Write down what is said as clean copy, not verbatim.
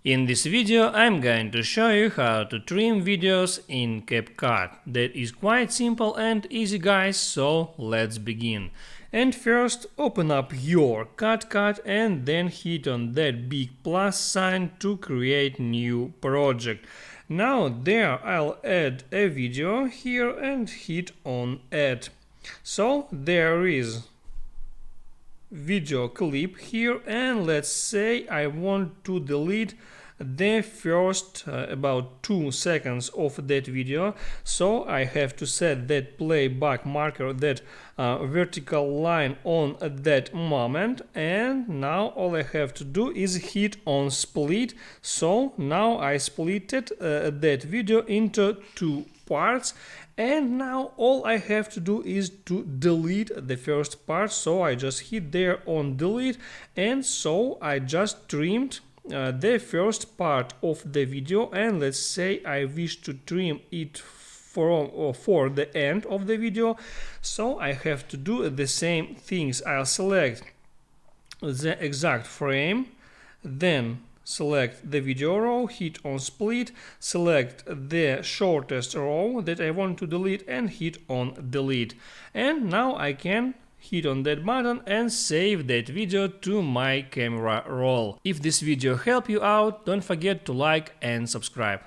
In this video I'm going to show you how to trim videos in CapCut. That is quite simple and easy, guys, so let's begin. And first open up your CapCut and then hit on that big plus sign to create new project. Now there I'll add a video here and hit on add. So there is video clip here, and let's say I want to delete the first about 2 seconds of that video, so I have to set that playback marker, that vertical line on that moment, and now all I have to do is hit on split. So now I splitted that video into 2 parts, and now all I have to do is to delete the first part. So I just hit there on delete, and so I just trimmed the first part of the video, and let's say I wish to trim it for the end of the video, so I have to do the same things. I'll select the exact frame, then select the video row, hit on split, select the shortest row that I want to delete and hit on delete. And now I can hit on that button and save that video to my camera roll. If this video helped you out, don't forget to like and subscribe.